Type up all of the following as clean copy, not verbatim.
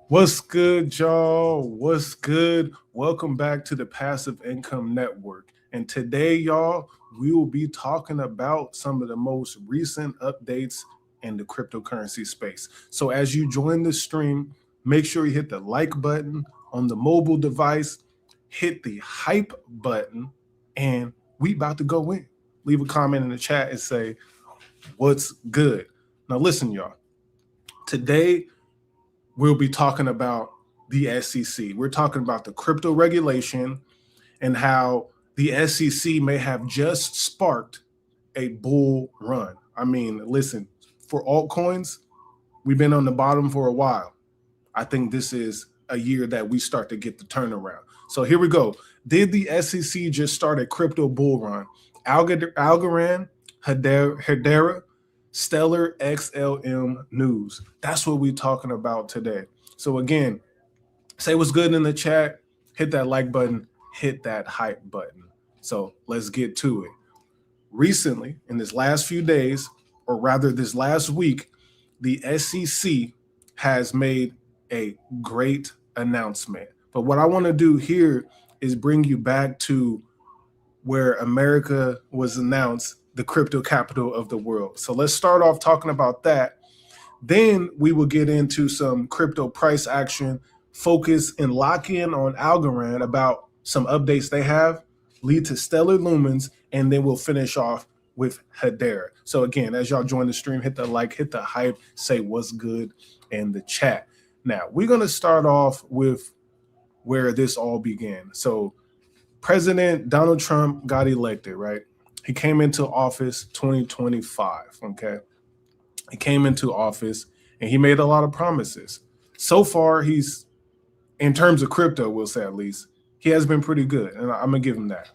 What's good, y'all? What's good? Welcome back to the Passive Income Network. And today, y'all, we will be talking about some of the most recent updates in the cryptocurrency space. So, as you join the stream, make sure you hit the like button on the mobile device, hit the hype button, and we about to go in. Leave a comment in the chat and say, what's good? Now, listen, y'all. Today, we'll be talking about the SEC. We're talking about the crypto regulation and how the SEC may have just sparked a bull run. I mean, listen, for altcoins, we've been on the bottom for a while. I think this is a year that we start to get the turnaround. So here we go. Did the SEC just start a crypto bull run? Algorand, Hedera, Stellar, XLM News. That's what we're talking about today. So again, say what's good in the chat, hit that like button, hit that hype button. So let's get to it. Recently, in this last few days, or rather this last week, the SEC has made a great announcement. But what I want to do here is bring you back to where America was announced the crypto capital of the world. So let's start off talking about that. Then we will get into some crypto price action, focus and lock in on Algorand about some updates they have, lead to Stellar Lumens, and then we'll finish off with Hedera. So again, as y'all join the stream, hit the like, hit the hype, say what's good in the chat. Now, we're going to start off with where this all began. So President Donald Trump got elected, right? He came into office 2025, okay? He came into office and he made a lot of promises. So far, he's, in terms of crypto, we'll say at least, he has been pretty good. And I'm going to give him that.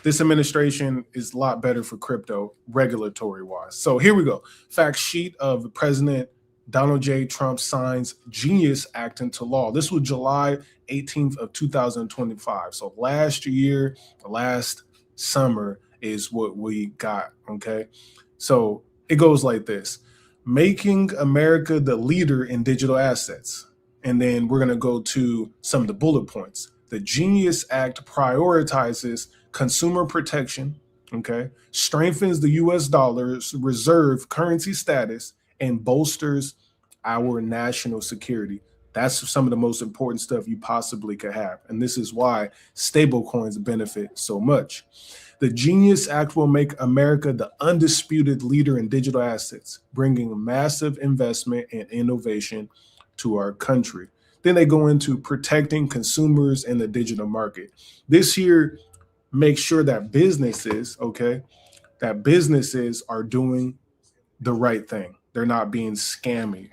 This administration is a lot better for crypto regulatory wise. So here we go. Fact sheet of President Donald J. Trump signs Genius Act into law. This was July 18th of 2025. So last year, last summer is what we got, okay? So it goes like this. Making America the leader in digital assets. And then we're going to go to some of the bullet points. The Genius Act prioritizes consumer protection, okay, strengthens the U.S. dollar's reserve currency status, and bolsters our national security. That's some of the most important stuff you possibly could have. And this is why stablecoins benefit so much. The Genius Act will make America the undisputed leader in digital assets, bringing massive investment and innovation to our country. Then they go into protecting consumers in the digital market. This here makes sure that businesses, okay, that businesses are doing the right thing. They're not being scammy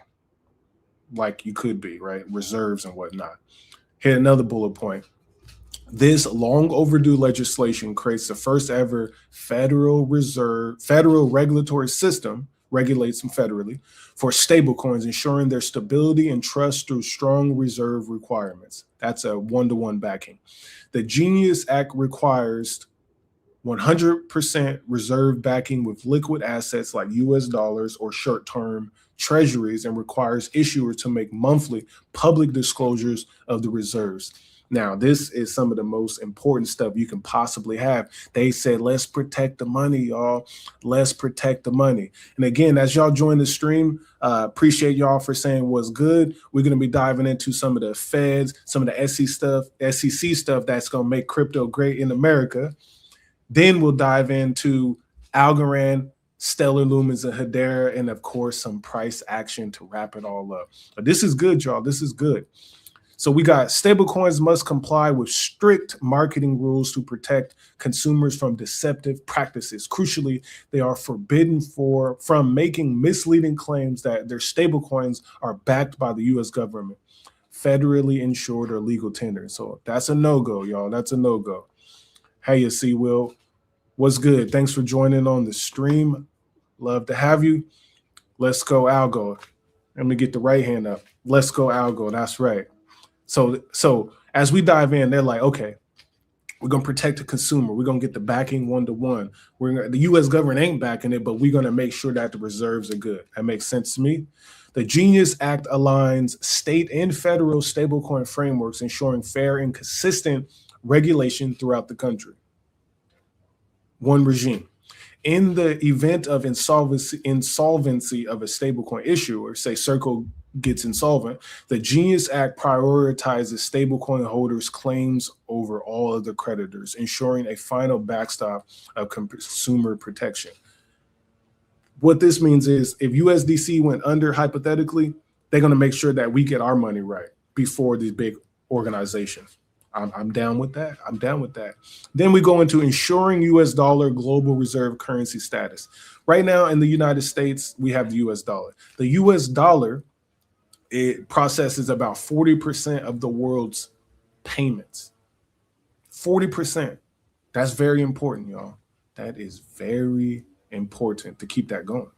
like you could be, right? Reserves and whatnot. Hit another bullet point. This long overdue legislation creates the first ever federal regulatory system, regulates them federally, for stablecoins, ensuring their stability and trust through strong reserve requirements. That's a one-to-one backing. The Genius Act requires 100% reserve backing with liquid assets like US dollars or short-term treasuries, and requires issuers to make monthly public disclosures of the reserves. Now, this is some of the most important stuff you can possibly have. They said, let's protect the money, y'all. Let's protect the money. And again, as y'all join the stream, appreciate y'all for saying what's good. We're going to be diving into some of the feds, some of the SEC stuff that's going to make crypto great in America. Then we'll dive into Algorand, Stellar Lumens, and Hedera, and of course, some price action to wrap it all up. But this is good, y'all. This is good. So we got stablecoins must comply with strict marketing rules to protect consumers from deceptive practices. Crucially, they are forbidden from making misleading claims that their stablecoins are backed by the U.S. government, federally insured, or legal tender. So that's a no-go, y'all. That's a no-go. Hey, you see, Will, what's good? Thanks for joining on the stream. Love to have you. Let's go, ALGO. Let me get the right hand up. Let's go, ALGO. That's right. So as we dive in, they're like, okay, We're going to protect the consumer. We're going to get the backing one-to-one. The U.S. government ain't backing it, but we're going to make sure that the reserves are good. That makes sense to me. The Genius Act aligns state and federal stablecoin frameworks, ensuring fair and consistent regulation throughout the country. One regime. In the event of insolvency of a stablecoin issuer, say Circle gets insolvent, the Genius Act prioritizes stablecoin holders' claims over all other creditors, ensuring a final backstop of consumer protection. What this means is if USDC went under, hypothetically, they're going to make sure that we get our money right before these big organizations. I'm down with that. I'm down with that. Then we go into ensuring US dollar global reserve currency status. Right now in the United States, we have the US dollar. The US dollar, it processes about 40% of the world's payments. 40%. That's very important, y'all. That is very important to keep that going.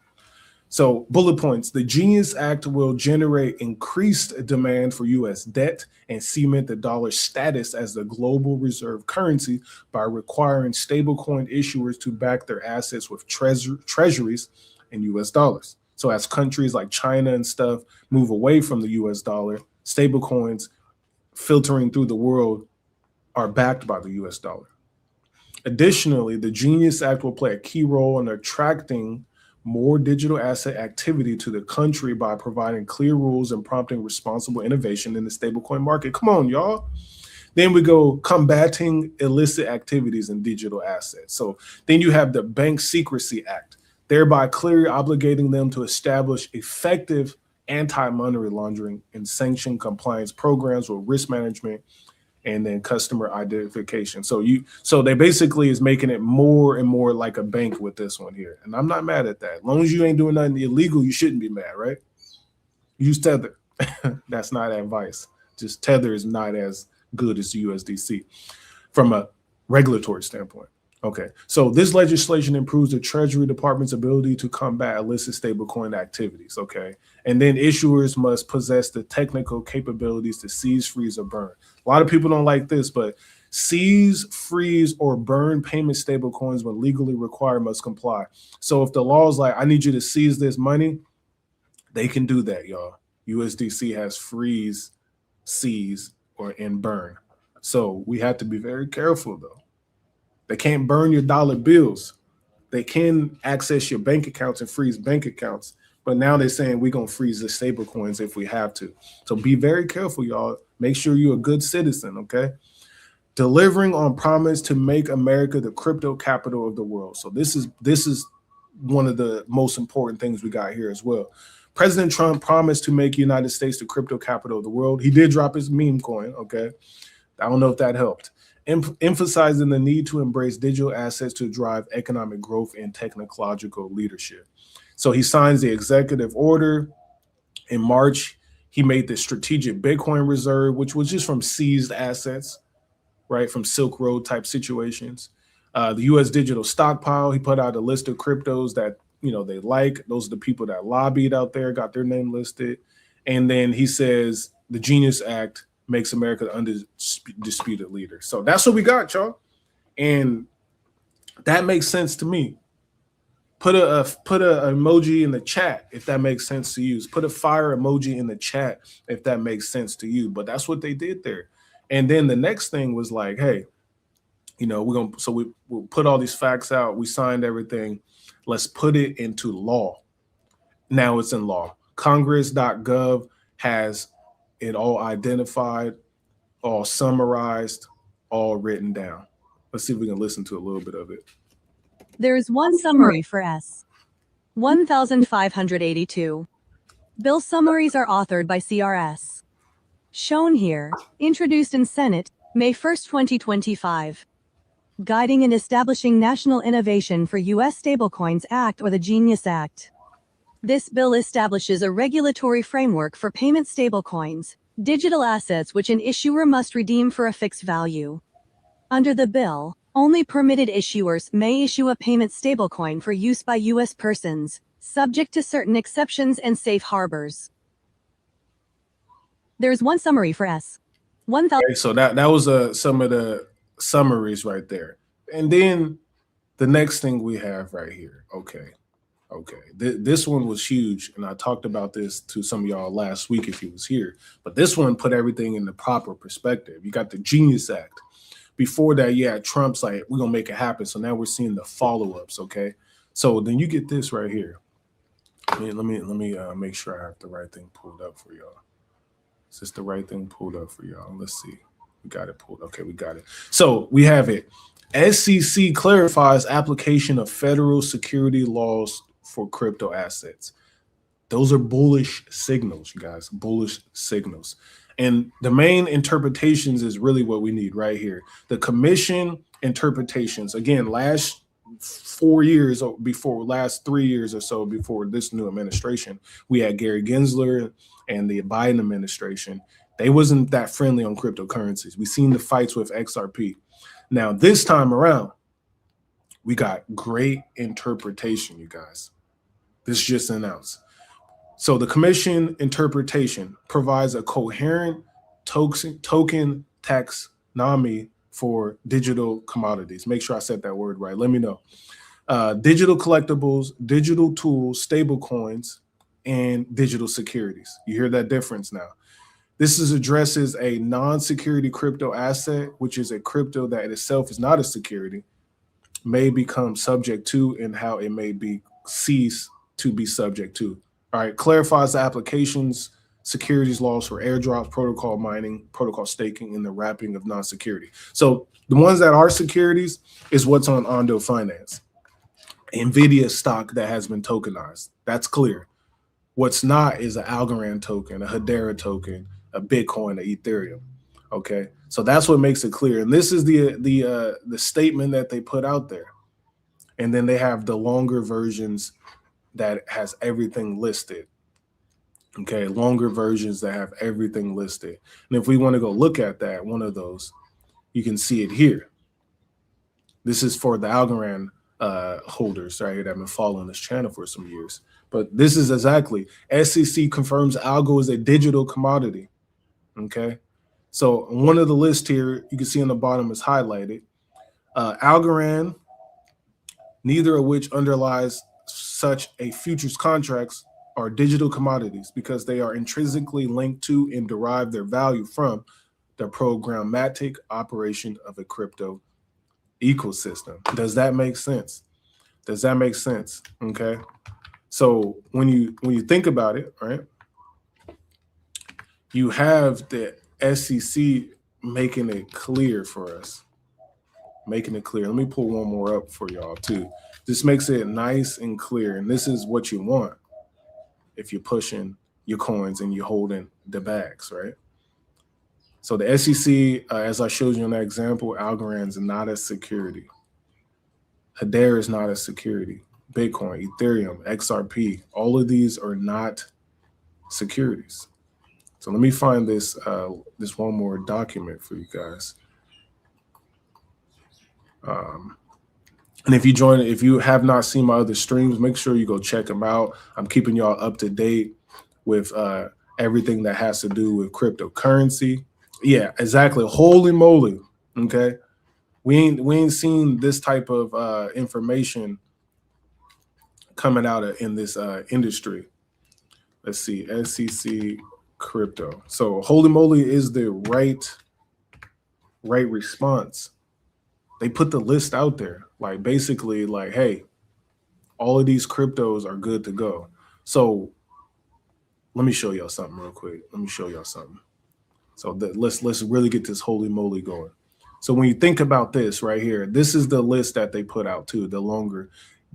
So bullet points, the Genius Act will generate increased demand for U.S. debt and cement the dollar's status as the global reserve currency by requiring stablecoin issuers to back their assets with treasuries in U.S. dollars. So as countries like China and stuff move away from the U.S. dollar, stablecoins filtering through the world are backed by the U.S. dollar. Additionally, the Genius Act will play a key role in attracting more digital asset activity to the country by providing clear rules and prompting responsible innovation in the stablecoin market. Come on, y'all. Then we go combating illicit activities in digital assets. So then you have the Bank Secrecy Act, thereby clearly obligating them to establish effective anti-money laundering and sanction compliance programs with risk management and then customer identification. So they basically is making it more and more like a bank with this one here. And I'm not mad at that. As long as you ain't doing nothing illegal, you shouldn't be mad, right? Use Tether. That's not advice. Just Tether is not as good as the USDC from a regulatory standpoint. Okay, so this legislation improves the Treasury Department's ability to combat illicit stablecoin activities, okay? And then issuers must possess the technical capabilities to seize, freeze, or burn. A lot of people don't like this, but seize, freeze, or burn payment stablecoins when legally required must comply. So if the law is like, I need you to seize this money, they can do that, y'all. USDC has freeze, seize, and burn. So we have to be very careful, though. They can't burn your dollar bills. They can access your bank accounts and freeze bank accounts. But now they're saying we're going to freeze the stable coins if we have to. So be very careful, y'all. Make sure you're a good citizen, okay? Delivering on promise to make America the crypto capital of the world. So this is one of the most important things we got here as well. President Trump promised to make United States the crypto capital of the world. He did drop his meme coin, okay? I don't know if that helped. Emphasizing the need to embrace digital assets to drive economic growth and technological leadership. So he signs the executive order. In March, he made the strategic Bitcoin reserve, which was just from seized assets, right, from Silk Road type situations. The U.S. digital stockpile, he put out a list of cryptos that, they like. Those are the people that lobbied out there, got their name listed. And then he says the Genius Act makes America the undisputed leader. So that's what we got, y'all. And that makes sense to me. Put a emoji in the chat if that makes sense to you. Put a fire emoji in the chat if that makes sense to you. But that's what they did there. And then the next thing was like, hey, we'll put all these facts out. We signed everything. Let's put it into law. Now it's in law. Congress.gov has it all identified, all summarized, all written down. Let's see if we can listen to a little bit of it. There is one summary for S. 1582. Bill summaries are authored by CRS. Shown here, introduced in Senate, May 1, 2025. Guiding and establishing national innovation for U.S. Stablecoins Act or the Genius Act. This bill establishes a regulatory framework for payment stablecoins, digital assets which an issuer must redeem for a fixed value. Under the bill, only permitted issuers may issue a payment stablecoin for use by U.S. persons, subject to certain exceptions and safe harbors. There's one summary for S. 1000. So that was some of the summaries right there. And then the next thing we have right here. Okay. This one was huge, and I talked about this to some of y'all last week if you was here. But this one put everything in the proper perspective. You got the Genius Act. Before that, yeah, Trump's like, we're gonna make it happen. So now we're seeing the follow-ups. Okay, so then you get this right here. Let me make sure I have the right thing pulled up for y'all. Is this the right thing pulled up for y'all? Let's see. We got it pulled. Okay, we got it. So we have it. SEC clarifies application of federal security laws for crypto assets. Those are bullish signals, you guys, bullish signals. And the main interpretations is really what we need right here. The commission interpretations, again, last 4 years or before, last 3 years or so before this new administration, we had Gary Gensler and the Biden administration. They wasn't that friendly on cryptocurrencies. We seen the fights with XRP. Now, this time around, we got great interpretation, you guys. This just announced. So the commission interpretation provides a coherent token taxonomy for digital commodities. Make sure I said that word right. Let me know. Digital collectibles, digital tools, stable coins, and digital securities. You hear that difference now. This addresses a non-security crypto asset, which is a crypto that in itself is not a security, may become subject to, and how it may be ceased to be subject to. All right, clarifies the applications, securities laws for airdrops, protocol mining, protocol staking, and the wrapping of non-security. So the ones that are securities is what's on Ondo Finance. NVIDIA stock that has been tokenized. That's clear. What's not is an Algorand token, a Hedera token, a Bitcoin, a Ethereum. Okay, so that's what makes it clear. And this is the statement that they put out there. And then they have the longer versions that has everything listed. Okay, longer versions that have everything listed. And if we want to go look at that, one of those, you can see it here. This is for the Algorand holders right here that have been following this channel for some years. But this is exactly, SEC confirms ALGO is a digital commodity. Okay, so one of the lists here, you can see on the bottom is highlighted. Algorand, neither of which underlies such a futures contracts, are digital commodities because they are intrinsically linked to and derive their value from the programmatic operation of a crypto ecosystem. Does that make sense? Does that make sense? Okay. So when you think about it, right, you have the SEC making it clear for us. Making it clear. Let me pull one more up for y'all too. This makes it nice and clear. And this is what you want if you're pushing your coins and you're holding the bags, right? So the SEC, as I showed you in that example, Algorand is not a security. Hedera is not a security. Bitcoin, Ethereum, XRP, all of these are not securities. So let me find this this one more document for you guys. And if you have not seen my other streams, make sure you go check them out. I'm keeping y'all up to date with everything that has to do with cryptocurrency. Yeah, exactly. Holy moly. Okay. We ain't seen this type of information coming out in this industry. Let's see, SEC crypto. So holy moly is the right response. They put the list out there, like basically like, hey, all of these cryptos are good to go. So let me show y'all something real quick. Let me show y'all something. So let's really get this holy moly going. So when you think about this right here, this is the list that they put out too, the longer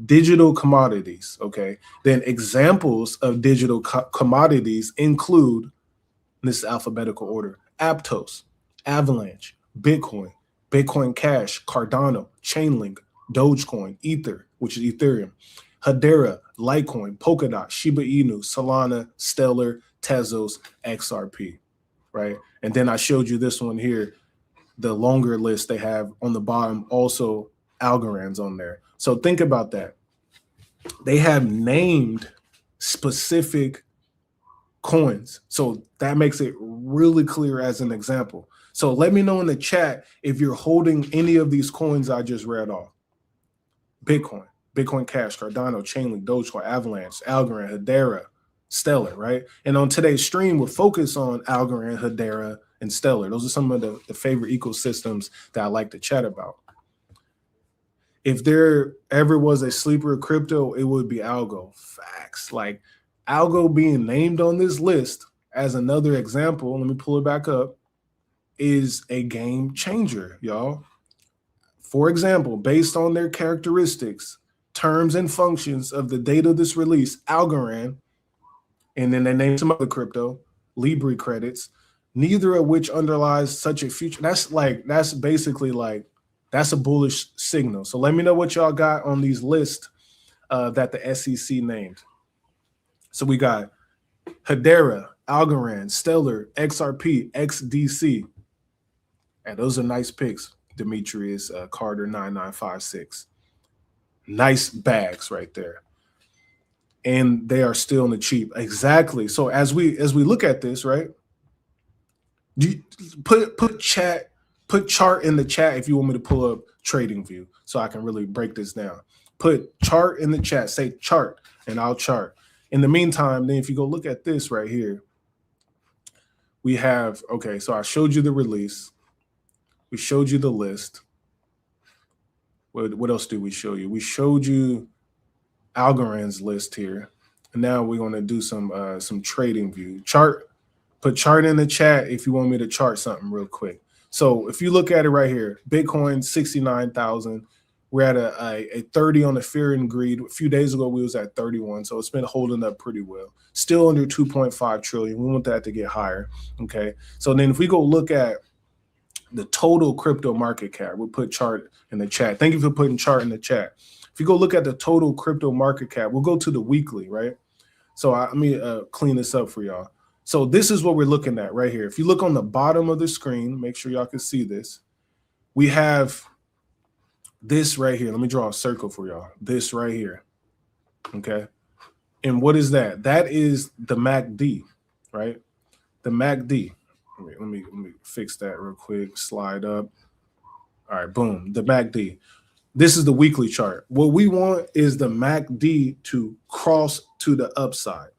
digital commodities. Okay. Then examples of digital commodities include, this is alphabetical order, Aptos, Avalanche, Bitcoin, Bitcoin Cash, Cardano, Chainlink, Dogecoin, Ether, which is Ethereum, Hedera, Litecoin, Polkadot, Shiba Inu, Solana, Stellar, Tezos, XRP, right? And then I showed you this one here, the longer list they have on the bottom, also Algorand's on there. So think about that. They have named specific coins. So that makes it really clear as an example. So let me know in the chat if you're holding any of these coins I just read off. Bitcoin, Bitcoin Cash, Cardano, Chainlink, Dogecoin, Avalanche, Algorand, Hedera, Stellar, right? And on today's stream, we'll focus on Algorand, Hedera, and Stellar. Those are some of the favorite ecosystems that I like to chat about. If there ever was a sleeper crypto, it would be ALGO. Facts. Like ALGO being named on this list as another example, let me pull it back up, is a game changer, y'all. For example, based on their characteristics, terms, and functions of the date of this release, Algorand, and then they named some other crypto, Libra credits, neither of which underlies such a future. That's basically like, that's a bullish signal. So let me know what y'all got on these lists that the SEC named. So we got Hedera, Algorand, Stellar, XRP, XDC. And those are nice picks. Demetrius Carter 9956. Nice bags right there. And they are still in the cheap. Exactly. So as we look at this, right? You put chart in the chat if you want me to pull up trading view so I can really break this down. Put chart in the chat, say chart, and I'll chart. In the meantime, then if you go look at this right here, we have, okay, so I showed you the release. We showed you the list. What else did we show you? We showed you Algorand's list here. And now we're going to do some trading view. Chart, put chart in the chat if you want me to chart something real quick. So if you look at it right here, Bitcoin 69,000. We're at a 30 on the fear and greed. A few days ago, we was at 31. So it's been holding up pretty well. Still under 2.5 trillion. We want that to get higher. Okay. So then if we go look at the total crypto market cap, we'll put chart in the chat. Thank you for putting chart in the chat. If you go look at the total crypto market cap, we'll go to the weekly, right? So let me clean this up for y'all. So this is what we're looking at right here. If you look on the bottom of the screen, make sure y'all can see this. We have this right here. Let me draw a circle for y'all. This right here. Okay. And what is that? That is the MACD, right? The MACD. Let me fix that real quick. Slide up. All right, boom. The MACD. This is the weekly chart. What we want is the MACD to cross to the upside.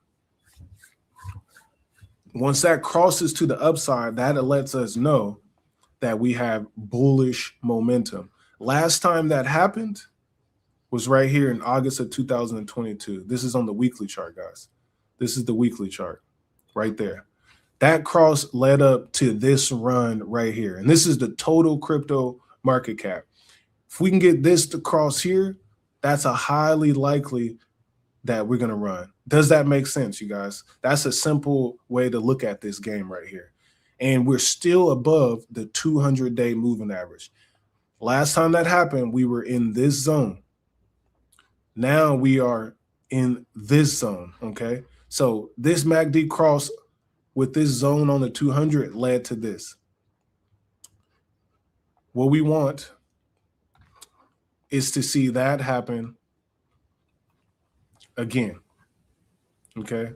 Once that crosses to the upside, that lets us know that we have bullish momentum. Last time that happened was right here in August of 2022. This is on the weekly chart, guys. This is the weekly chart right there. That cross led up to this run right here. And this is the total crypto market cap. If we can get this to cross here, that's a highly likely that we're going to run. Does that make sense, you guys? That's a simple way to look at this game right here. And we're still above the 200-day moving average. Last time that happened, we were in this zone. Now we are in this zone, okay? So this MACD cross with this zone on the 200 led to this. What we want is to see that happen again, okay?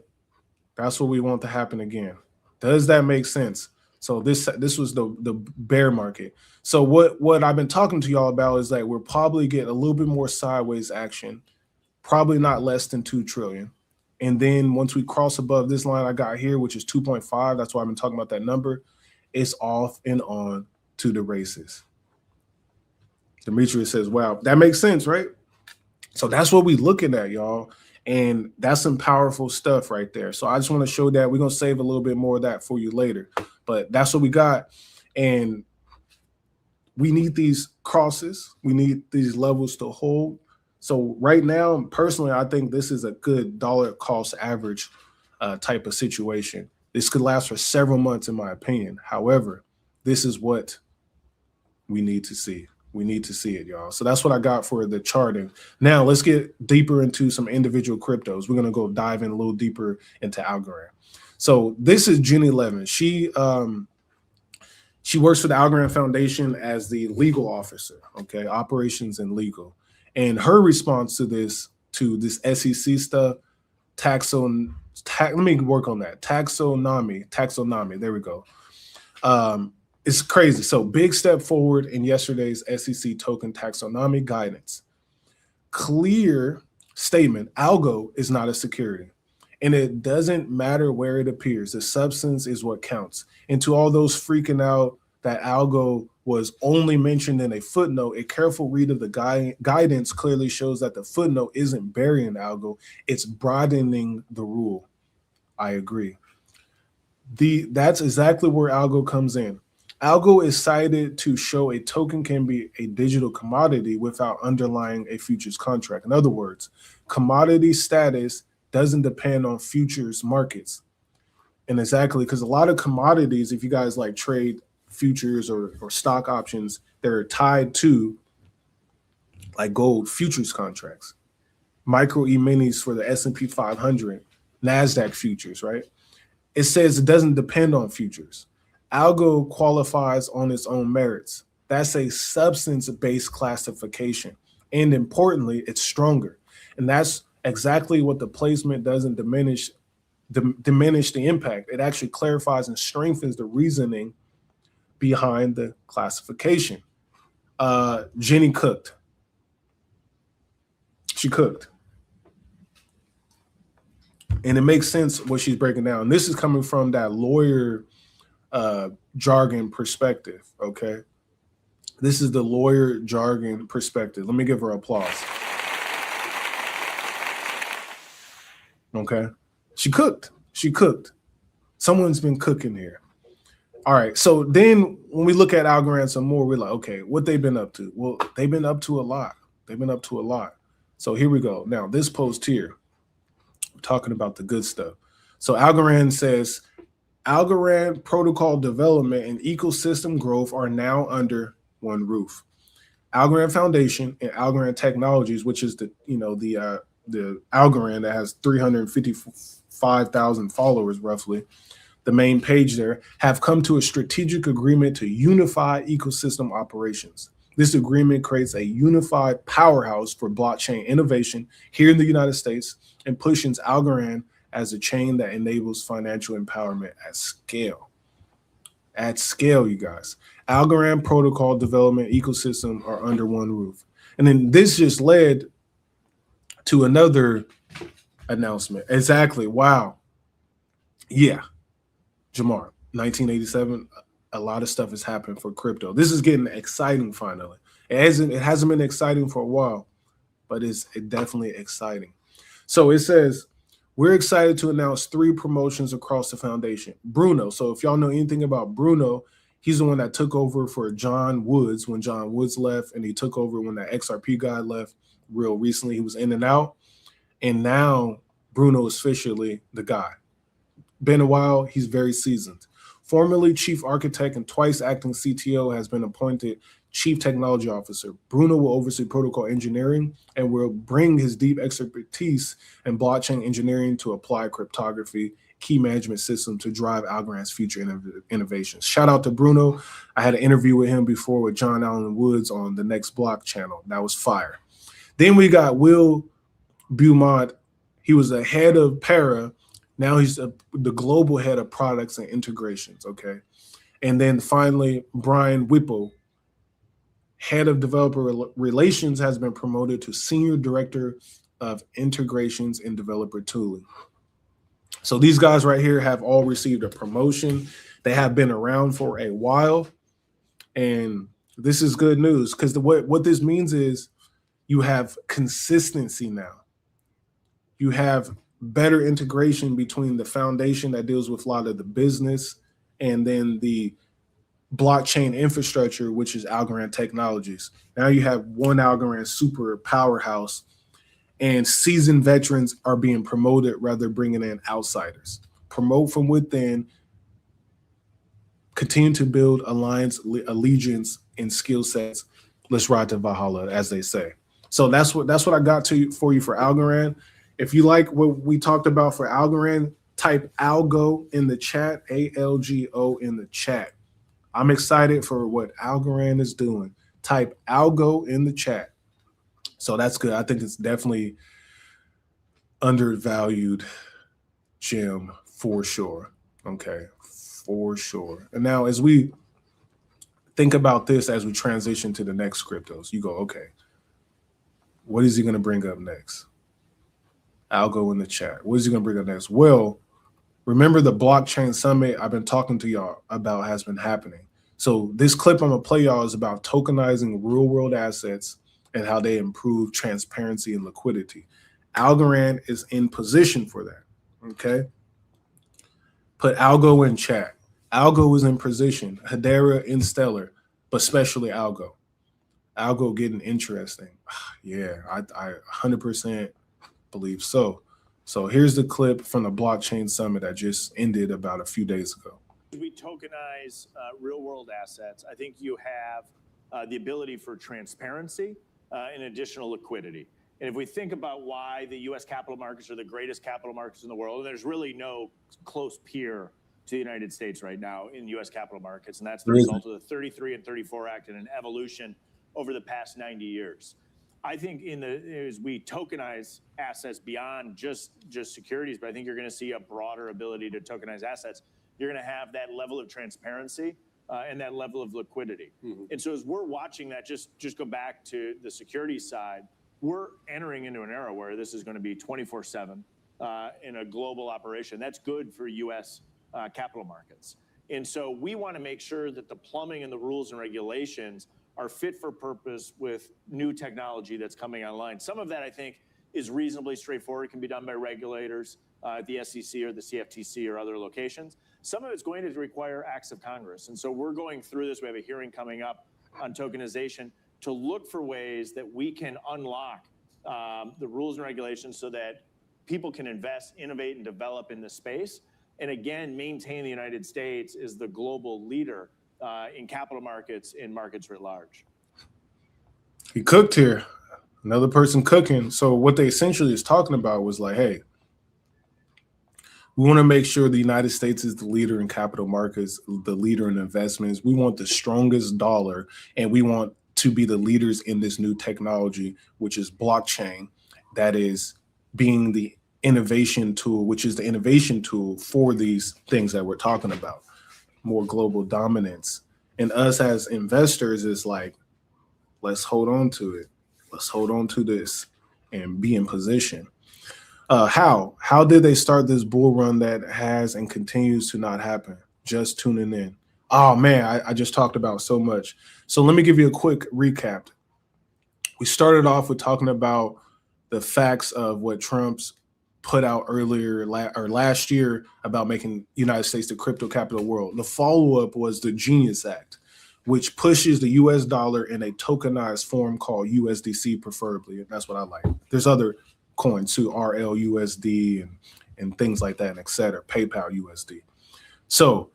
That's what we want to happen again. Does that make sense? So this was the bear market. So what I've been talking to y'all about is that we'll probably get a little bit more sideways action, probably not less than 2 trillion. And then once we cross above this line I got here, which is 2.5, that's why I've been talking about that number, it's off and on to the races. Demetrius says, wow, that makes sense, right? So that's what we're looking at, y'all. And that's some powerful stuff right there. So I just want to show that. We're going to save a little bit more of that for you later. But that's what we got. And we need these crosses. We need these levels to hold. So right now, personally, I think this is a good dollar cost average type of situation. This could last for several months, in my opinion. However, this is what we need to see. We need to see it, y'all. So that's what I got for the charting. Now let's get deeper into some individual cryptos. We're going to go dive in a little deeper into Algorand. So this is Jenny Levin. She works for the Algorand Foundation as the legal officer, okay, operations and legal. And her response to this SEC stuff, let me work on that. Taxonomy, there we go. It's crazy. So big step forward in yesterday's SEC token taxonomy guidance. Clear statement, ALGO is not a security. And it doesn't matter where it appears. The substance is what counts. And to all those freaking out that ALGO was only mentioned in a footnote, a careful read of the guidance clearly shows that the footnote isn't burying ALGO, it's broadening the rule. I agree. That's exactly where ALGO comes in. ALGO is cited to show a token can be a digital commodity without underlying a futures contract. In other words, commodity status doesn't depend on futures markets. And exactly, because a lot of commodities, if you guys like trade futures or stock options, they're tied to like gold futures contracts, micro E-minis for the S&P 500, NASDAQ futures, right? It says it doesn't depend on futures. ALGO qualifies on its own merits. That's a substance-based classification. And importantly, it's stronger. And that's exactly what the placement doesn't diminish the impact. It actually clarifies and strengthens the reasoning behind the classification. Jenny cooked. She cooked. And it makes sense what she's breaking down. This is coming from that lawyer jargon perspective, okay? This is the lawyer jargon perspective. Let me give her applause. Okay? She cooked. She cooked. Someone's been cooking here. All right. So then when we look at Algorand some more, we're like, okay, what they've been up to? Well, they've been up to a lot. They've been up to a lot. So here we go. Now, this post here, we're talking about the good stuff. So Algorand says, Algorand protocol development and ecosystem growth are now under one roof. Algorand Foundation and Algorand Technologies, which is the Algorand that has 355,000 followers roughly, the main page there, have come to a strategic agreement to unify ecosystem operations. This agreement creates a unified powerhouse for blockchain innovation here in the United States and pushes Algorand as a chain that enables financial empowerment at scale. At scale, you guys. Algorand protocol development ecosystem are under one roof. And then this just led to another announcement. Exactly. Wow. Yeah. Jamar, 1987, a lot of stuff has happened for crypto. This is getting exciting finally. It hasn't been exciting for a while, but it's definitely exciting. So it says, we're excited to announce 3 promotions across the foundation. Bruno, so if y'all know anything about Bruno, he's the one that took over for John Woods when John Woods left, and he took over when that XRP guy left real recently. He was in and out, and now Bruno is officially the guy. Been a while, he's very seasoned. Formerly chief architect and twice acting CTO, has been appointed chief technology officer. Bruno will oversee protocol engineering and will bring his deep expertise in blockchain engineering to apply cryptography, key management system to drive Algorand's future innovations. Shout out to Bruno. I had an interview with him before with John Allen Woods on the Next Block channel. That was fire. Then we got Will Beaumont. He was the head of Para. Now he's the global head of products and integrations, okay? And then finally, Brian Whipple, head of developer relations, has been promoted to senior director of integrations and developer tooling. So these guys right here have all received a promotion. They have been around for a while. And this is good news because what this means is you have consistency now. You have better integration between the foundation that deals with a lot of the business and then the blockchain infrastructure, which is Algorand Technologies. Now you have one Algorand super powerhouse, and seasoned veterans are being promoted rather than bringing in outsiders. Promote from within, continue to build alliance, allegiance, and skill sets. Let's ride to Valhalla, as they say. So that's what I got for you for Algorand. If you like what we talked about for Algorand, type ALGO in the chat, ALGO in the chat. I'm excited for what Algorand is doing. Type ALGO in the chat. So that's good. I think it's definitely undervalued gem for sure. Okay, for sure. And now as we think about this as we transition to the next cryptos. You go, okay, what is he going to bring up next? ALGO in the chat. What is he going to bring up next? Well, remember the blockchain summit I've been talking to y'all about has been happening. So this clip I'm going to play y'all is about tokenizing real world assets and how they improve transparency and liquidity. Algorand is in position for that. Okay. Put ALGO in chat. ALGO is in position. Hedera in stellar, but especially ALGO. ALGO getting interesting. Yeah, I 100% believe so. So here's the clip from the blockchain summit that just ended about a few days ago. We tokenize real world assets. I think you have the ability for transparency and additional liquidity. And if we think about why the U.S. capital markets are the greatest capital markets in the world, and there's really no close peer to the United States right now in U.S. capital markets, and that's the result of the 33 and 34 Act and an evolution over the past 90 years. I think as we tokenize assets beyond just securities, but I think you're going to see a broader ability to tokenize assets. You're going to have that level of transparency and that level of liquidity. And so as we're watching that, just go back to the securities side, we're entering into an era where this is going to be 24/7 in a global operation. That's good for U.S. Capital markets. And so we want to make sure that the plumbing and the rules and regulations are fit for purpose with new technology that's coming online. Some of that, I think, is reasonably straightforward. It can be done by regulators at the SEC or the CFTC or other locations. Some of it's going to require acts of Congress. And so we're going through this. We have a hearing coming up on tokenization to look for ways that we can unlock the rules and regulations so that people can invest, innovate, and develop in this space. And again, maintain the United States as the global leader in capital markets, in markets writ large. He cooked here. Another person cooking. So what they essentially is talking about was like, hey, we want to make sure the United States is the leader in capital markets, the leader in investments. We want the strongest dollar, and we want to be the leaders in this new technology, which is blockchain, that is being the innovation tool, which is the innovation tool for these things that we're talking about, more global dominance. And us as investors is like, let's hold on to it. Let's hold on to this and be in position. How did they start this bull run that has and continues to not happen? Just tuning in. Oh man, I just talked about so much. So let me give you a quick recap. We started off with talking about the facts of what Trump's put out earlier or last year about making the United States the crypto capital world. The follow-up was the Genius Act, which pushes the US dollar in a tokenized form called USDC preferably. And that's what I like. There's other coins too, RLUSD and things like that, and et cetera, PayPal USD. So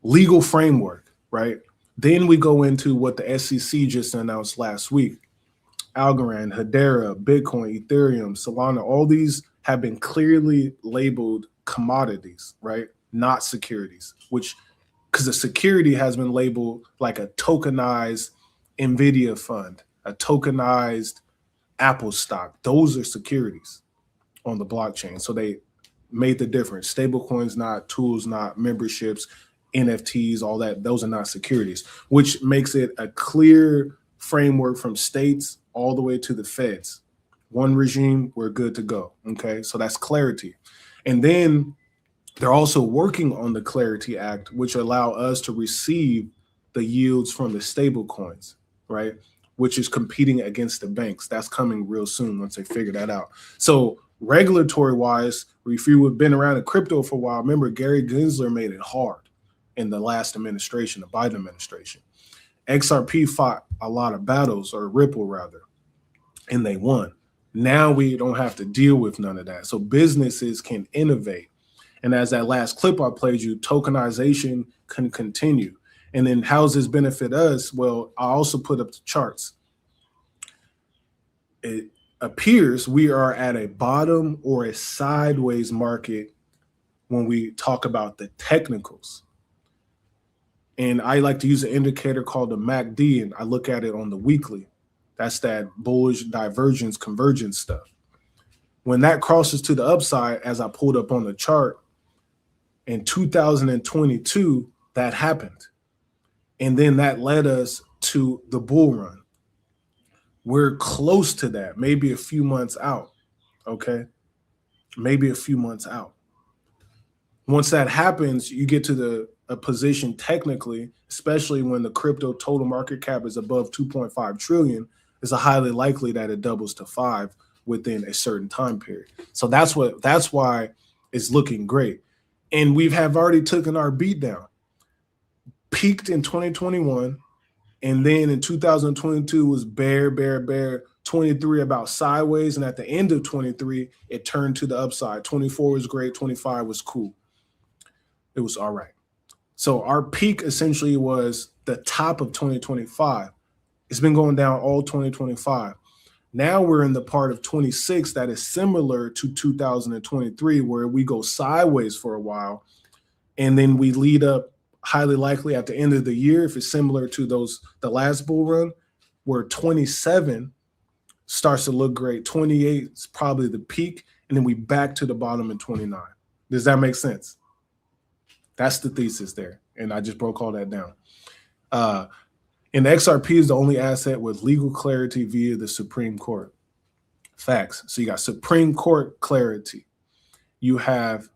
legal framework, right? Then we go into what the SEC just announced last week. Algorand, Hedera, Bitcoin, Ethereum, Solana, all these have been clearly labeled commodities, right? Not securities, which, because the security has been labeled like a tokenized NVIDIA fund, a tokenized Apple stock. Those are securities on the blockchain. So they made the difference. Stable coins, not tools, not memberships, NFTs, all that. Those are not securities, which makes it a clear framework from states all the way to the feds. One regime, we're good to go. Okay, so that's clarity. And then they're also working on the Clarity Act, which allow us to receive the yields from the stable coins, right? Which is competing against the banks. That's coming real soon once they figure that out. So regulatory wise, if you've been around in crypto for a while, remember Gary Gensler made it hard in the last administration, the Biden administration. XRP fought a lot of battles, or Ripple rather, and they won. Now we don't have to deal with none of that. So businesses can innovate. And as that last clip I played you, tokenization can continue. And then how does this benefit us? Well, I also put up the charts. It appears we are at a bottom or a sideways market when we talk about the technicals. And I like to use an indicator called the MACD, and I look at it on the weekly. That's that bullish divergence, convergence stuff. When that crosses to the upside, as I pulled up on the chart, in 2022, that happened. And then that led us to the bull run. We're close to that, maybe a few months out. Okay. Maybe a few months out. Once that happens, you get to a position technically, especially when the crypto total market cap is above 2.5 trillion, it's highly likely that it doubles to 5 within a certain time period. So that's why it's looking great. And we have already taken our beat down. Peaked in 2021, and then in 2022 was bear, 23 about sideways, and at the end of 23, it turned to the upside. 24 was great, 25 was cool. It was all right. So our peak essentially was the top of 2025. It's been going down all 2025. Now we're in the part of 26 that is similar to 2023, where we go sideways for a while, and then we lead up highly likely at the end of the year, if it's similar to the last bull run, where 27 starts to look great. 28 is probably the peak, and then we back to the bottom in 29. Does that make sense? That's the thesis there, and I just broke all that down. And XRP is the only asset with legal clarity via the Supreme Court. Facts. So you got Supreme Court clarity. You have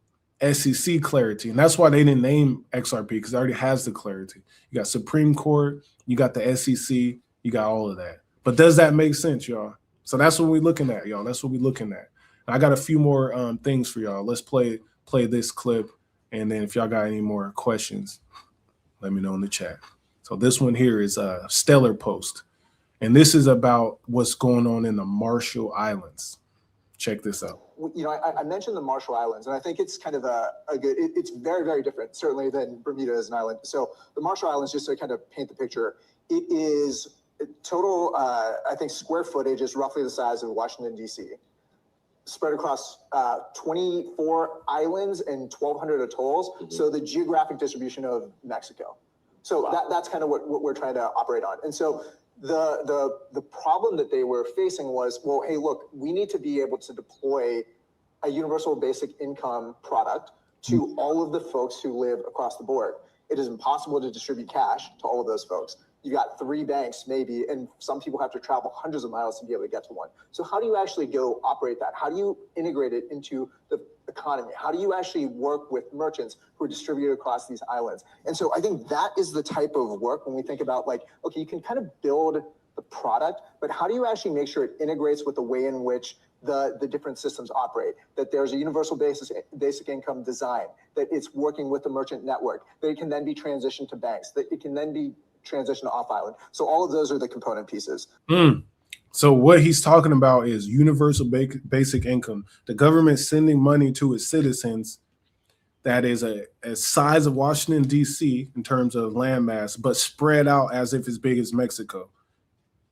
SEC clarity, and that's why they didn't name XRP, because it already has the clarity. You got Supreme Court, you got the SEC, you got all of that. But does that make sense, y'all? So that's what we're looking at, y'all. That's what we're looking at. I got a few more things for y'all. Let's play this clip, and then if y'all got any more questions, let me know in the chat. So this one here is a Stellar post, and this is about what's going on in the Marshall Islands. Check this out. You know, I mentioned the Marshall Islands, and I think it's kind of a good, it's very, very different, certainly, than Bermuda as an island. So the Marshall Islands, just to kind of paint the picture, it is total, I think square footage is roughly the size of Washington, D.C., spread across 24 islands and 1,200 atolls. Mm-hmm. So the geographic distribution of Mexico. So that's kind of what we're trying to operate on. And so the problem that they were facing was, well, hey, look, we need to be able to deploy a universal basic income product to all of the folks who live across the board. It is impossible to distribute cash to all of those folks. You got 3 banks maybe, and some people have to travel hundreds of miles to be able to get to one. So how do you actually go operate that? How do you integrate it into the economy? How do you actually work with merchants who are distributed across these islands? And so I think that is the type of work when we think about, like, okay, you can kind of build the product, but how do you actually make sure it integrates with the way in which the different systems operate, that there's a universal basic income design, that it's working with the merchant network, that it can then be transitioned to banks, that it can then be transitioned to off island. So all of those are the component pieces. So what he's talking about is universal basic income. The government sending money to its citizens that is a size of Washington, D.C. in terms of landmass, but spread out as if it's big as Mexico.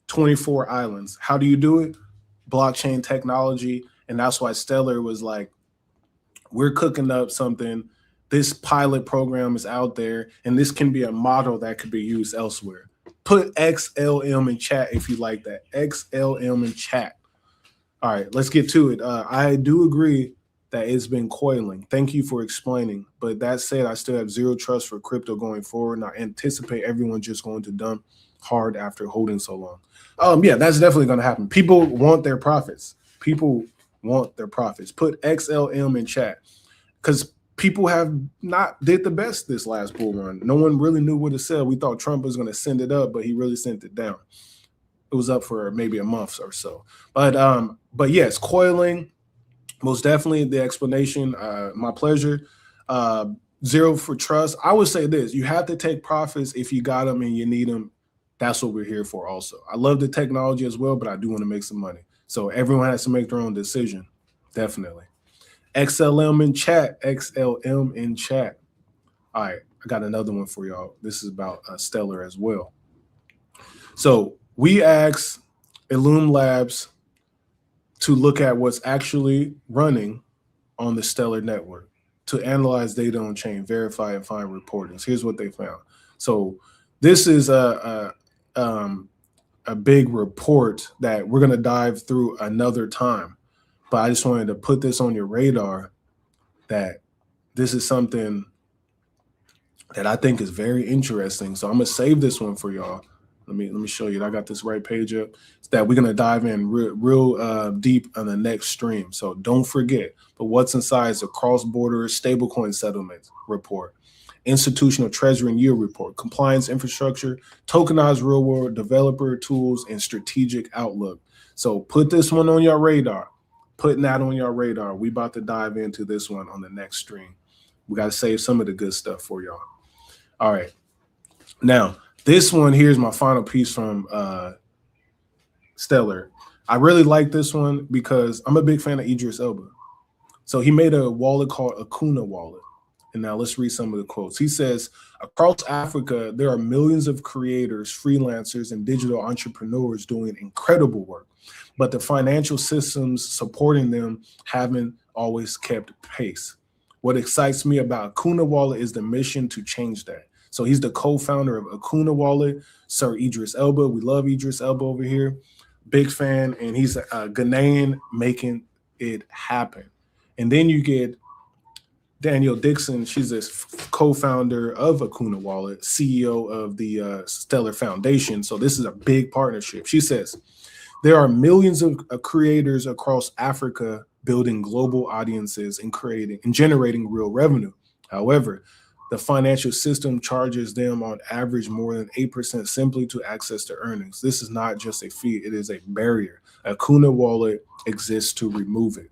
24 islands. How do you do it? Blockchain technology. And that's why Stellar was like, we're cooking up something. This pilot program is out there, and this can be a model that could be used elsewhere. Put XLM in chat if you like that. XLM in chat. All right, let's get to it. I do agree that it's been coiling. Thank you for explaining. But that said, I still have zero trust for crypto going forward, and I anticipate everyone just going to dump hard after holding so long. Yeah, that's definitely going to happen. People want their profits. People want their profits. Put XLM in chat, because people have not did the best this last bull run. No one really knew what to sell. We thought Trump was going to send it up, but he really sent it down. It was up for maybe a month or so. But yes, coiling, most definitely the explanation. My pleasure. Zero for trust. I would say this: you have to take profits if you got them and you need them. That's what we're here for. Also, I love the technology as well, but I do want to make some money. So everyone has to make their own decision. Definitely. XLM in chat. XLM in chat. All right, I got another one for y'all. This is about Stellar as well. So we asked Illum Labs to look at what's actually running on the Stellar network, to analyze data on chain, verify, and find reportings. Here's what they found. So this is a big report that we're going to dive through another time. But I just wanted to put this on your radar, that this is something that I think is very interesting. So I'm gonna save this one for y'all. Let me show you. I got this right page up. It's that we're gonna dive in real deep on the next stream. So don't forget. But what's inside is a cross-border stablecoin settlement report, institutional treasury and yield report, compliance infrastructure, tokenized real-world developer tools, and strategic outlook. So put this one on your radar. Putting that on your radar. We about to dive into this one on the next stream. We got to save some of the good stuff for y'all. All right. Now, this one here's my final piece from Stellar. I really like this one because I'm a big fan of Idris Elba. So he made a wallet called Akuna Wallet. And now let's read some of the quotes. He says, across Africa, there are millions of creators, freelancers, and digital entrepreneurs doing incredible work, but the financial systems supporting them haven't always kept pace. What excites me about Akuna Wallet is the mission to change that. So he's the co-founder of Akuna Wallet, Sir Idris Elba. We love Idris Elba over here. Big fan, and he's a Ghanaian making it happen. And then you get Danielle Dixon. She's a co-founder of Akuna Wallet, CEO of the Stellar Foundation. So this is a big partnership. She says, there are millions of creators across Africa building global audiences and creating and generating real revenue. However, the financial system charges them on average more than 8% simply to access their earnings. This is not just a fee, it is a barrier. Akuna Wallet exists to remove it.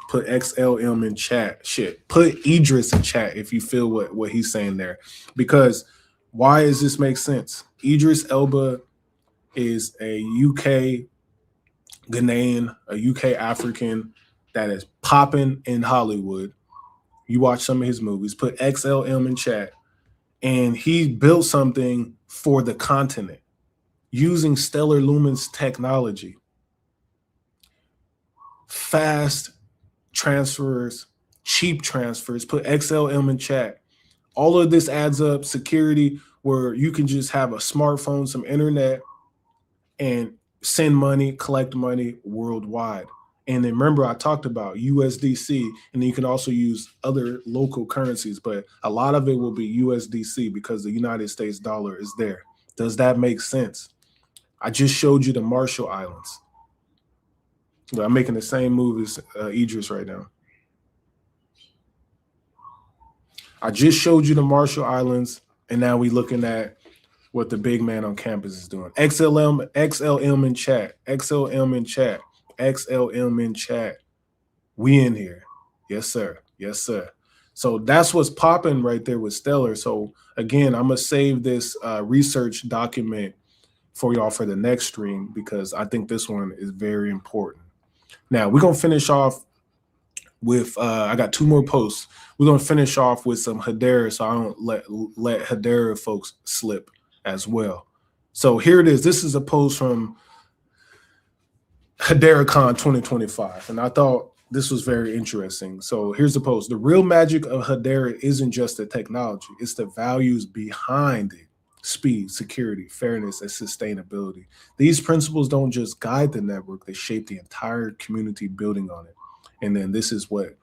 Put XLM in chat. Shit. Put Idris in chat if you feel what he's saying there. Because why does this make sense? Idris Elba is a UK Ghanaian, a UK African that is popping in Hollywood. You watch some of his movies. Put XLM in chat. And he built something for the continent using Stellar Lumens technology. Fast transfers, cheap transfers. Put XLM in chat. All of this adds up. Security where you can just have a smartphone, some internet, and send money, collect money worldwide. And then remember, I talked about USDC, and then you can also use other local currencies, but a lot of it will be USDC because the United States dollar is there. Does that make sense? I just showed you the Marshall Islands. But I'm making the same move as Idris right now. I just showed you the Marshall Islands, and now we're looking at what the big man on campus is doing. XLM in chat. XLM in chat. XLM in chat. We in here. Yes, sir. Yes, sir. So that's what's popping right there with Stellar. So again, I'm going to save this research document for y'all for the next stream because I think this one is very important. Now, we're going to finish off with, I got two more posts. We're going to finish off with some Hedera so I don't let Hedera folks slip as well. So here it is. This is a post from HederaCon 2025, and I thought this was very interesting. So here's the post. The real magic of Hedera isn't just the technology. It's the values behind it. Speed, security, fairness, and sustainability. These principles don't just guide the network, they shape the entire community building on it. And then this is what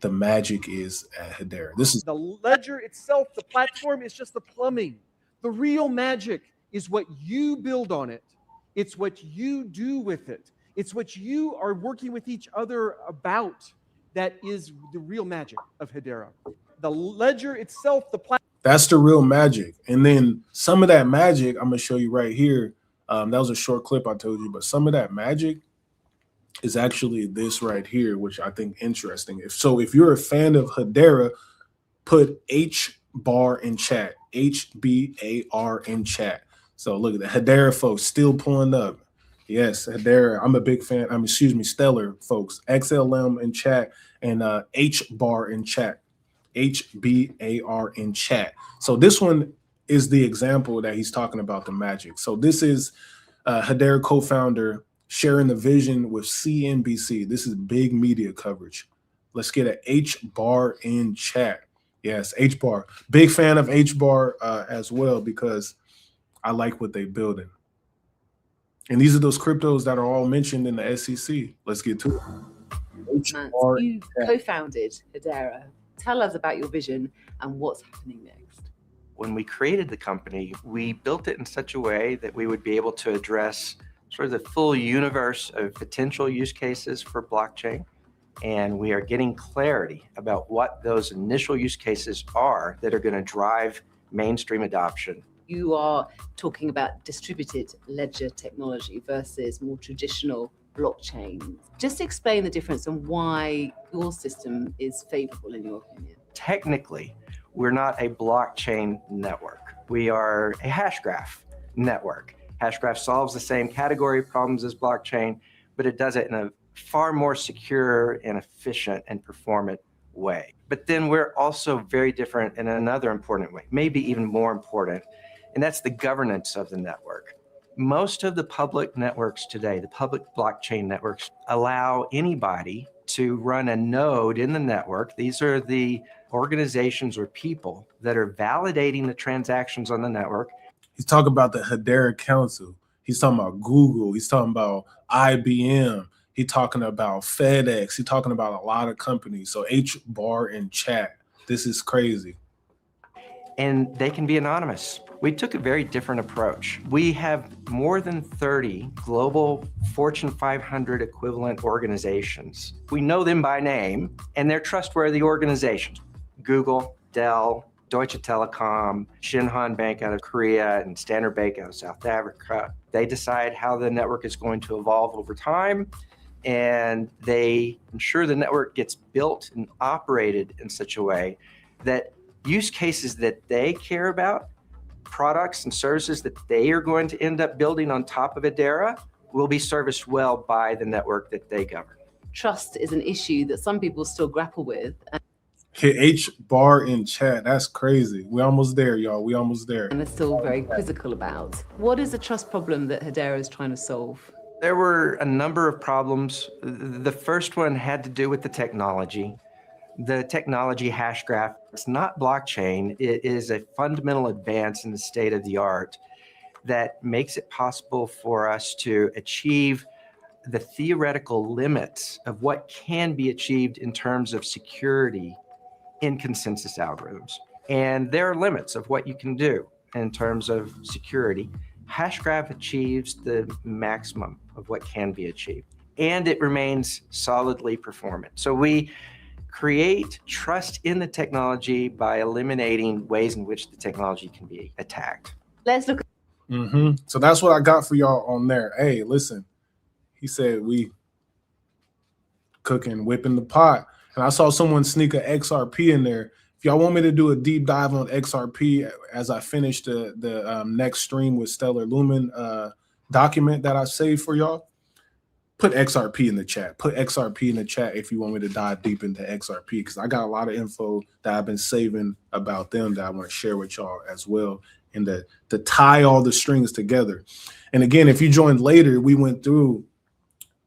the magic is at Hedera. This is the ledger itself, the platform is just the plumbing. The real magic is what you build on it. It's what you do with it. It's what you are working with each other about that is the real magic of Hedera. The ledger itself, the platform. That's the real magic. And then some of that magic, I'm going to show you right here. That was a short clip I told you, but some of that magic is actually this right here, which I think interesting. If you're a fan of Hedera, put HBAR in chat, HBAR in chat. So look at the Hedera folks still pulling up. Yes, Hedera. I'm a big fan. Stellar folks. XLM in chat and HBAR in chat. HBAR in chat. So this one is the example that he's talking about the magic. So this is Hedera co-founder sharing the vision with CNBC. This is big media coverage. Let's get an HBAR in chat. Yes, HBAR. Big fan of HBAR as well because I like what they're building. And these are those cryptos that are all mentioned in the SEC. Let's get to it. You co-founded Hedera. Tell us about your vision and what's happening next. When we created the company, we built it in such a way that we would be able to address sort of the full universe of potential use cases for blockchain. And we are getting clarity about what those initial use cases are that are going to drive mainstream adoption. You are talking about distributed ledger technology versus more traditional blockchain. Just explain the difference and why your system is favorable in your opinion. Technically, we're not a blockchain network. We are a hash graph network. Hash graph solves the same category of problems as blockchain, but it does it in a far more secure and efficient and performant way. But then we're also very different in another important way, maybe even more important, and that's the governance of the network. Most of the public networks today, the public blockchain networks, allow anybody to run a node in the network. These are the organizations or people that are validating the transactions on the network. He's talking about the Hedera Council. He's talking about Google. He's talking about IBM. He's talking about FedEx. He's talking about a lot of companies. So HBAR in chat. This is crazy. And they can be anonymous. We took a very different approach. We have more than 30 global Fortune 500 equivalent organizations. We know them by name, and they're trustworthy organizations. Google, Dell, Deutsche Telekom, Shinhan Bank out of Korea, and Standard Bank out of South Africa. They decide how the network is going to evolve over time, and they ensure the network gets built and operated in such a way that use cases that they care about, products and services that they are going to end up building on top of Hedera, will be serviced well by the network that they govern. Trust is an issue that some people still grapple with. Hit HBAR in chat. That's crazy. We almost there, y'all. We almost there. And are still very quizzical about. What is the trust problem that Hedera is trying to solve? There were a number of problems. The first one had to do with the technology. The technology hash graph, it's not blockchain. It is a fundamental advance in the state of the art that makes it possible for us to achieve the theoretical limits of what can be achieved in terms of security in consensus algorithms. And there are limits of what you can do in terms of security. Hashgraph achieves the maximum of what can be achieved, and it remains solidly performant. So we create trust in the technology by eliminating ways in which the technology can be attacked. Let's look at So that's what I got for y'all on there. Hey, listen, he said we cooking, whipping the pot. And I saw someone sneak an XRP in there. If y'all want me to do a deep dive on XRP as I finish the next stream with Stellar Lumen document that I saved for y'all, put XRP in the chat. Put XRP in the chat if you want me to dive deep into XRP, because I got a lot of info that I've been saving about them that I want to share with y'all as well, and to tie all the strings together. And again, if you joined later, we went through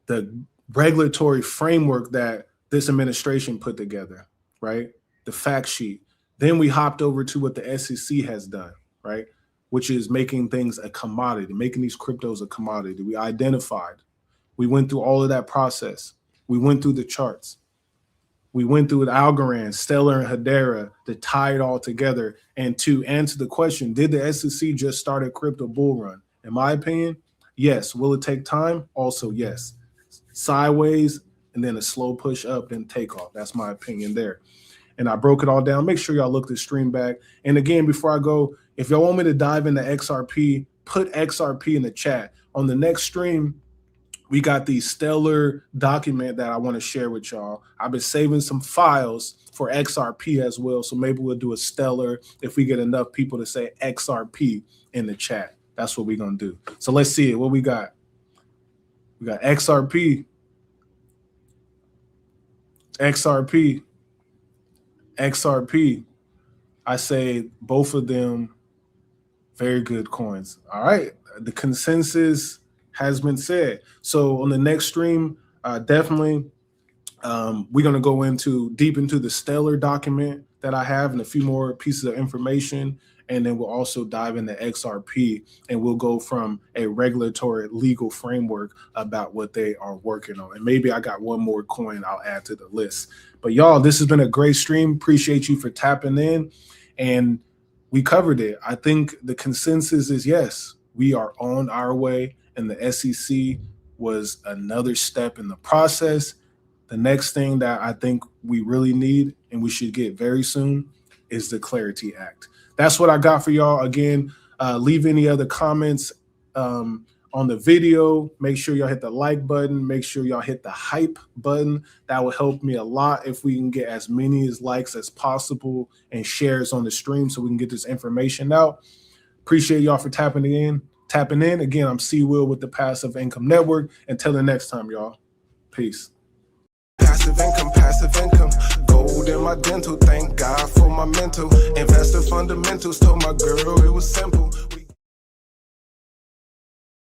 the regulatory framework that this administration put together, right? The fact sheet. Then we hopped over to what the SEC has done, right? Which is making things a commodity, making these cryptos a commodity. We identified. We went through all of that process. We went through the charts. We went through the Algorand, Stellar, and Hedera to tie it all together. And to answer the question, did the SEC just start a crypto bull run? In my opinion, yes. Will it take time? Also, yes. Sideways, and then a slow push up, then takeoff. That's my opinion there. And I broke it all down. Make sure y'all look the stream back. And again, before I go, if y'all want me to dive into XRP, put XRP in the chat. On the next stream, we got the Stellar document that I want to share with y'all. I've been saving some files for XRP as well. So maybe we'll do a Stellar if we get enough people to say XRP in the chat. That's what we're going to do. So let's see it. What we got? We got XRP. XRP. XRP. I say both of them very good coins. All right. The consensus has been said. So on the next stream, definitely we're going to go deep into the Stellar document that I have and a few more pieces of information. And then we'll also dive into XRP, and we'll go from a regulatory legal framework about what they are working on. And maybe I got one more coin I'll add to the list. But y'all, this has been a great stream. Appreciate you for tapping in. And we covered it. I think the consensus is yes, we are on our way, and the SEC was another step in the process. The next thing that I think we really need and we should get very soon is the Clarity Act. That's what I got for y'all. Again, leave any other comments on the video. Make sure y'all hit the like button. Make sure y'all hit the hype button. That will help me a lot if we can get as many likes as possible and shares on the stream so we can get this information out. Appreciate y'all for tapping in. Again, I'm C. Will with the Passive Income Network. Until the next time, y'all. Peace. Passive income, gold in my dental, thank God for my mental. Investor fundamentals, told my girl it was simple.